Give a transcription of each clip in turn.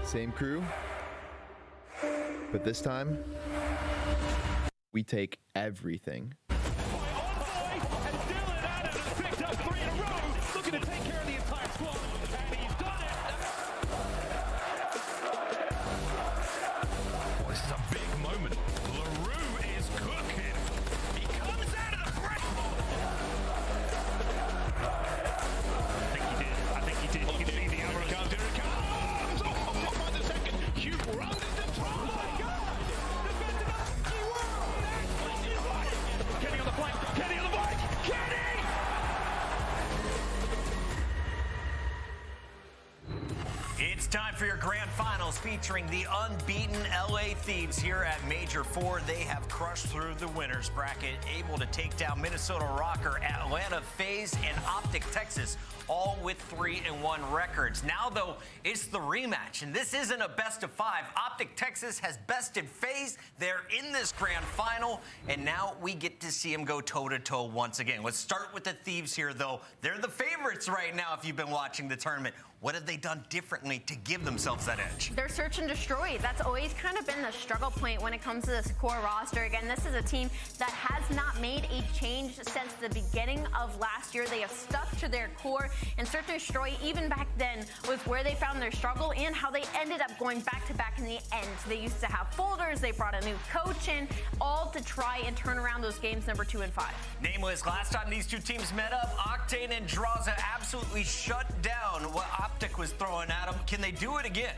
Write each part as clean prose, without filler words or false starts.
Same crew, but this time, we take everything. It's time for your grand finals featuring the unbeaten LA Thieves here at Major 4. They have crushed through the winners bracket, able to take down Minnesota Rocker, Atlanta FaZe, and Optic Texas, all with 3-1 records. Now, though, it's the rematch, and this isn't a best of 5. Optic Texas has bested FaZe. They're in this grand final, and now we get to see them go toe-to-toe once again. Let's start with the Thieves here, though. They're the favorites right now if you've been watching the tournament. What have they done differently to give themselves that edge? They're search and destroy. That's always kind of been the struggle point when it comes to this core roster. Again, this is a team that has not made a change since the beginning of last year. They have stuck to their core, and search and destroy, even back then, was where they found their struggle and how they ended up going back-to-back in the end. They used to have folders. They brought a new coach in, all to try and turn around those games number 2 and 5. Nameless, last time these two teams met up, Octane and Draza absolutely shut down what Optic was throwing at them. Can they do it again?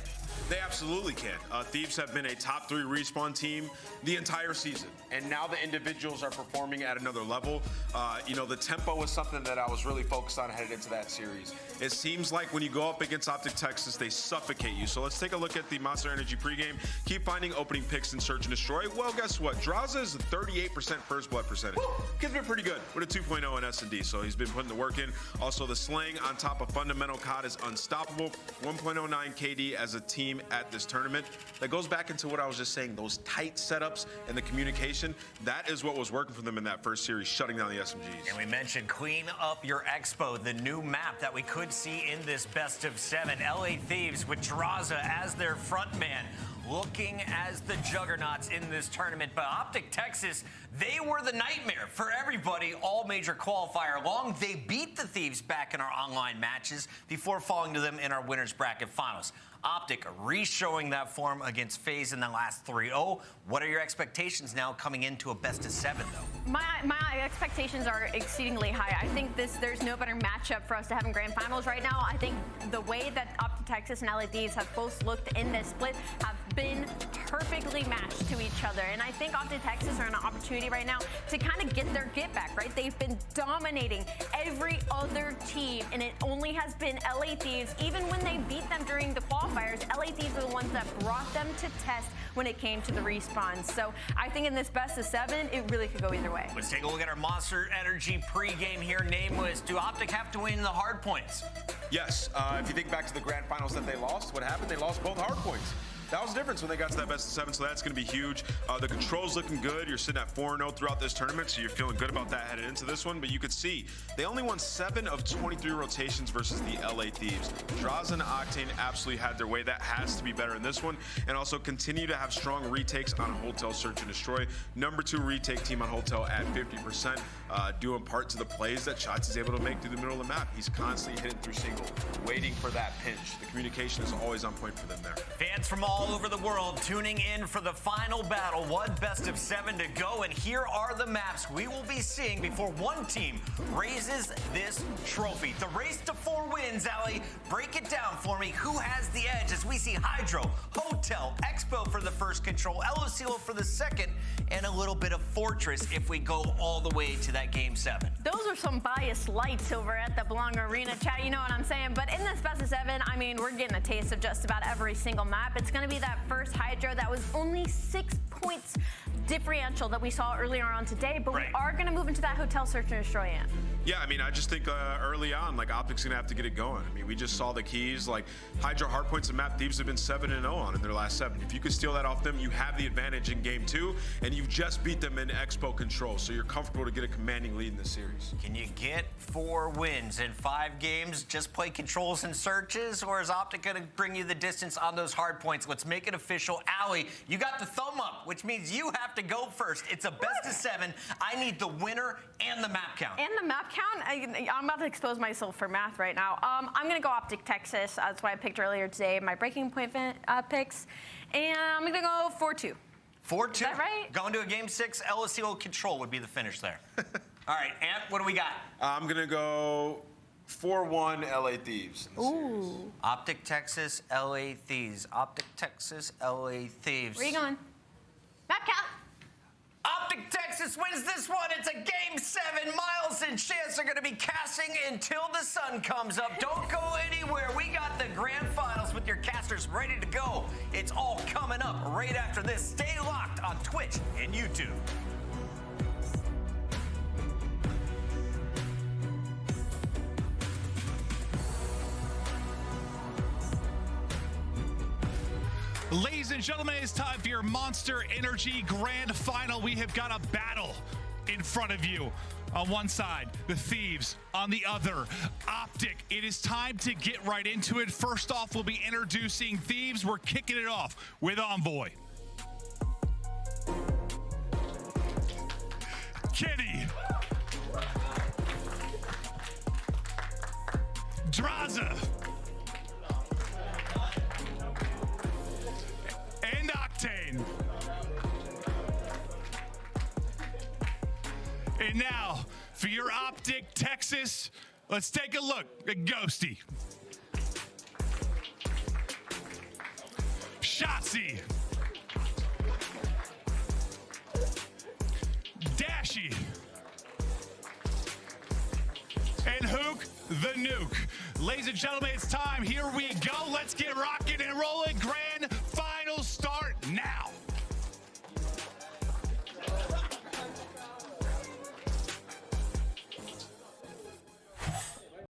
They absolutely can. Thieves have been a top 3 respawn team the entire season, and now the individuals are performing at another level. The tempo was something that I was really focused on headed into that series. It seems like when you go up against Optic Texas, they suffocate you. So let's take a look at the Monster Energy pregame. Keep finding opening picks and search and destroy. Well, guess what? Draza is a 38% first blood percentage. Kid's been pretty good with a 2.0 in S&D, so he's been putting the work in. Also, the slaying on top of fundamental COD is unstoppable. 1.09 KD as a team at this tournament. That goes back into what I was just saying, those tight setups and the communication. That is what was working for them in that first series, shutting down the SMGs. And we mentioned Clean Up Your Expo, the new map that we could see in this best of 7. LA Thieves with Draza as their front man, looking as the juggernauts in this tournament. But Optic Texas, they were the nightmare for everybody all major qualifier long. They beat the Thieves back in our online matches before falling to them in our winners bracket finals. Optic re-showing that form against FaZe in the last 3-0. What are your expectations now coming into a best of 7, though? My expectations are exceedingly high. I think there's no better matchup for us to have in grand finals right now. I think the way that Optic Texas and LA Thieves have both looked in this split have been perfectly matched to each other. And I think Optic Texas are in an opportunity right now to kind of get their get back, right? They've been dominating every other team, and it only has been LA Thieves. Even when they beat them during the qualifiers, LA Thieves were the ones that brought them to test when it came to the respawns. So I think in this best of 7, it really could go either way. Let's take a look at our Monster Energy pregame here. Nameless, do Optic have to win the hard points? Yes. If you think back to the grand finals that they lost, what happened? They lost both hard points. That was the difference when they got to that best of 7, so that's going to be huge. The control's looking good. You're sitting at 4-0 throughout this tournament, so you're feeling good about that headed into this one. But you could see they only won 7 of 23 rotations versus the LA Thieves. Draza and Octane absolutely had their way. That has to be better in this one. And also continue to have strong retakes on Hotel Search and Destroy. Number 2 retake team on Hotel at 50%, doing part to the plays that Shots is able to make through the middle of the map. He's constantly hitting through single, waiting for that pinch. The communication is always on point for them there. Fans from all over the world tuning in for the final battle. One best of 7 to go, and here are the maps we will be seeing before one team raises this trophy. The race to 4 wins, Ali. Break it down for me. Who has the edge as we see Hydro, Hotel, Expo for the first control, Elosilo for the second, and a little bit of Fortress if we go all the way to that game 7. Those are some biased lights over at the Belong Arena, chat. You know what I'm saying? But in this best of 7, I mean, we're getting a taste of just about every single map. It's going to be that first Hydro that was only 6 points differential that we saw earlier on today, but we are going to move into that Hotel Search and Destroy. Yeah, I mean, I just think early on, like, Optic's going to have to get it going. I mean, we just saw the keys. Like, Hydra hardpoints and map Thieves have been 7-0 on in their last 7. If you could steal that off them, you have the advantage in game 2, and you've just beat them in Expo control, so you're comfortable to get a commanding lead in this series. Can you get 4 wins in 5 games? Just play controls and searches, or is Optic going to bring you the distance on those hard points? Let's make it official. Allie, you got the thumb up, which means you have to go first. It's a best of 7. I need the winner and the map count. And the map count? I'm about to expose myself for math right now. I'm going to go Optic Texas. That's what I picked earlier today, my breaking point picks. And I'm going to go 4-2. 4-2? Is that right? Going to a game 6, LSU control would be the finish there. All right, Ant, what do we got? I'm going to go 4-1 LA Thieves in the series. Optic Texas, LA Thieves. Optic Texas, LA Thieves. Where are you going? Map count. Optic Texas wins this one. It's a game 7. Miles and Chance are going to be casting until the sun comes up. Don't go anywhere. We got the grand finals with your casters ready to go. It's all coming up right after this. Stay locked on Twitch and YouTube. Ladies and gentlemen, it's time for your Monster Energy Grand Final. We have got a battle in front of you. On one side, the Thieves. On the other, Optic. It is time to get right into it. First off, we'll be introducing Thieves. We're kicking it off with Envoy. Kitty. Draza. And Octane. And now, for your Optic Texas, let's take a look at Ghosty. Shotzi. Dashy. And Hook the Nuke. Ladies and gentlemen, it's time. Here we go. Let's get rocking and rolling. Grand final start now.